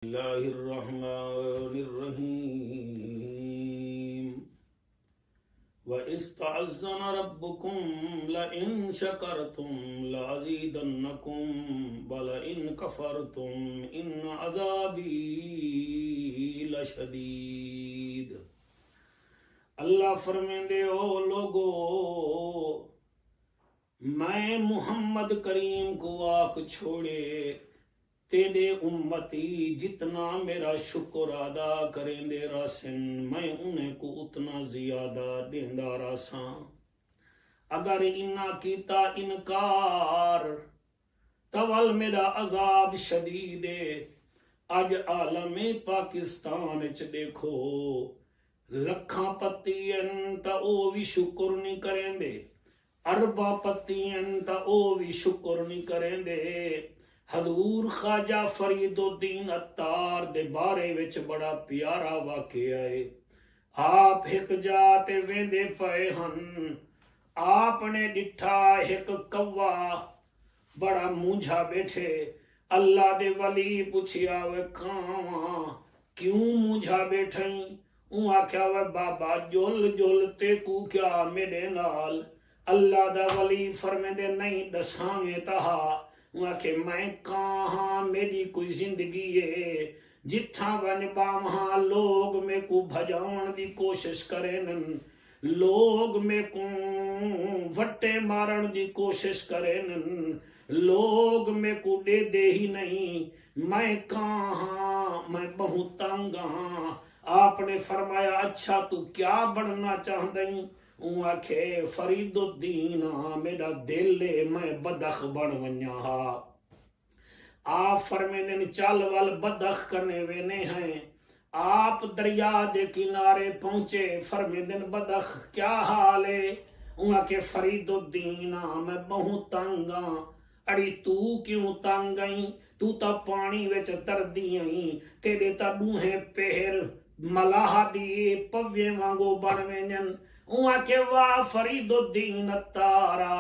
बिस्मिल्लाहिर्रहमानिर्रहीम व इस्तअज़्ज़न रब्बुकुम लइन शकरतुम लअज़ीदन्नकुम व लइन कफरतुम इन्न अज़ाबी लशदीद। अल्लाह फरमांदे ओ लोगो, मैं मुहम्मद करीम को आख छोड़े तेरे उम्मती जितना मेरा शुक्र अदा करेंदे रासन मैं उन्हें को उतना ज्यादा देंदा रासा। अगर इन्ना कीता इनकार तवल मेरा अजाब शदीद है। अज आलमे पाकिस्तान च देखो लखा पत्तियन ता ओ भी शुक्र नहीं करेंदे, अरबा पत्तियन ता ओ भी शुक्र नहीं करेंदे। हजूर ख्वाजा फरीदुद्दीन अत्तार दे बारे विच बड़ा प्यारा वाकया है। आप एक जाते वेंदे पए हन, आपने डिठा एक कव्वा बड़ा मूंझा बैठे। अल्लाह दे वली पुछिया वे कावा क्यों मूंझा बैठई? आख्या वे बाबा जुल जुल ते कू क्या मेरे नाल? अल्लाह दा वली फरमेंदे नहीं दसावें तहा। आखे मैं कहाँ मेरी कोई जिंदगी है जिथा वन बावहा लोग में को भजाउण दी कोशिश करेन, लोग में को वट्टे मारण दी कोशिश करेन, लोग में को दे दे ही नहीं। मैं कहाँ, मैं बहुत तंग हाँ। आपने फरमाया अच्छा तू क्या बनना चाहदई? आखे फरीदुद्दीन मेरा दिल है मैं बदख बन वन्या हा। आप फरमेंदे चल वल बदख करने वेने हैं। आप दरिया दे किनारे पहुंचे, फरमेंदे बदख क्या हाल है? आखे फरीदुद्दीन मैं बहुत तंग हाँ। अड़ी तू क्यों तंग गई? तू ता पानी विच तरदी आई, तेरे ता दूहे पैर मलाह दी पव्वे वांगो बन वेंजन। के वाह फरीदुद्दीन अत्तारा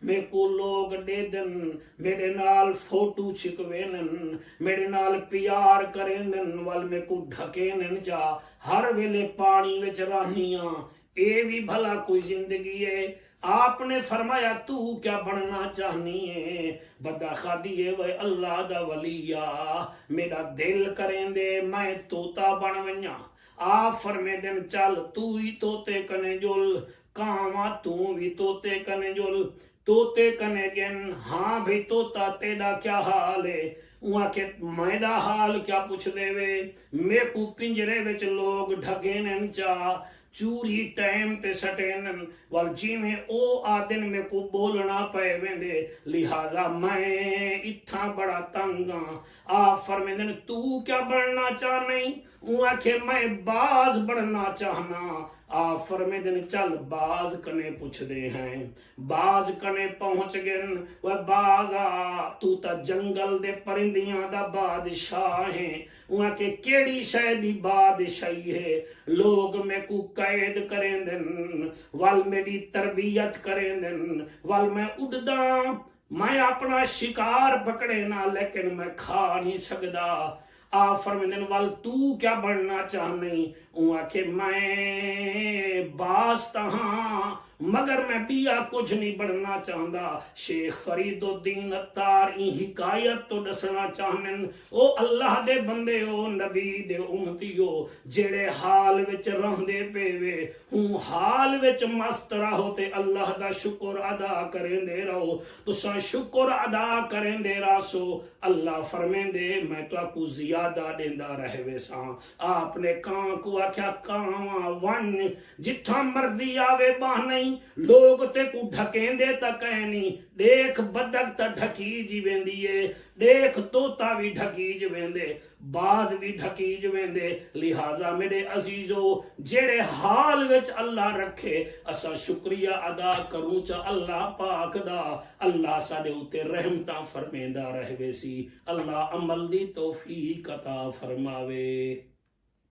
मेरे को लोग दे दिन मेरे नाल फोटो छिकवेन, मेरे नाल प्यार करेन, वल मेरे को ढकेन जा हर वेले पानी विच रहनिया। ए भी भला कोई जिंदगी है? आपने फरमाया तू क्या बनना चाहनी है? बदा खादी है वह अल्लाह दा वलिया मेरा दिल करेंदे मैं तोता बन वन्या। आप फरमेंदे चल तू ही तोते कने जुल, कावा तू भी तोते कने जुल। तोते कने गेन हाँ भाई तोता तेरा क्या हाल है? के मेरा हाल क्या पुछ देवे? मेरे को पिंजरे विच लोग ढकेन चा चूरी टाइम ते सटेन, वल जिमें ओ आदिन में को बोलना पे वेंदे, लिहाजा मैं इत्था बड़ा तंग हाँ। आप फरमेंदे तू क्या बनना चाहनी? आखे मैं बाज बनना चाहना। आप फरमेंदे चल बाज कने पुछदे हैं। बाज कने पहुंच गए। वह बाजा तू ता जंगल दे परिंदियां दा बादशाह है। के केड़ी शय दी बादशाही है? लोग में को कैद करेंदन, वल मेरी तरबियत करेंदन, वल मैं उड़दा मैं अपना शिकार पकड़े ना लेकिन मैं खा नहीं सकदा। आप फरमाते वल तू क्या बनना चाहनी? आखे मैं बास तहां मगर मैं बिया कुछ नहीं बनना चाहता। शेख फरीदुद्दीन अत्तार हिकायत तो दसना चाहने। ओ अल्लाह दे बंदे ओ नबी दे उम्मतियो जेड़े हाल विच रहंदे पेवे हूं हाल विच मस्त रहो ते अल्लाह दा शुक्र अदा करेंदे रहो। तुसा शुक्र अदा करेंदे रासो अल्लाह फरमेंदे मैं तुआकू ज्यादा देंदा रहवे सा। आपने कां को आख्या कां वन जिथा मर्जी आवे बाह नहीं, लोग ते को ढकेंदे तक कहनी। देख बदक त ढकीज वेंदी है, देख तोता भी ढकीज वेंदे, बाज भी ढकीज वेंदे। लिहाजा मेरे अजीजो जेड़े हाल विच अल्लाह रखे असा शुक्रिया अदा करूं चा अल्लाह पाक दा। अल्लाह साडे उते रहमतां फरमेंदा रहवे सी। अल्लाह अमल दी तौफीक अता फरमावे।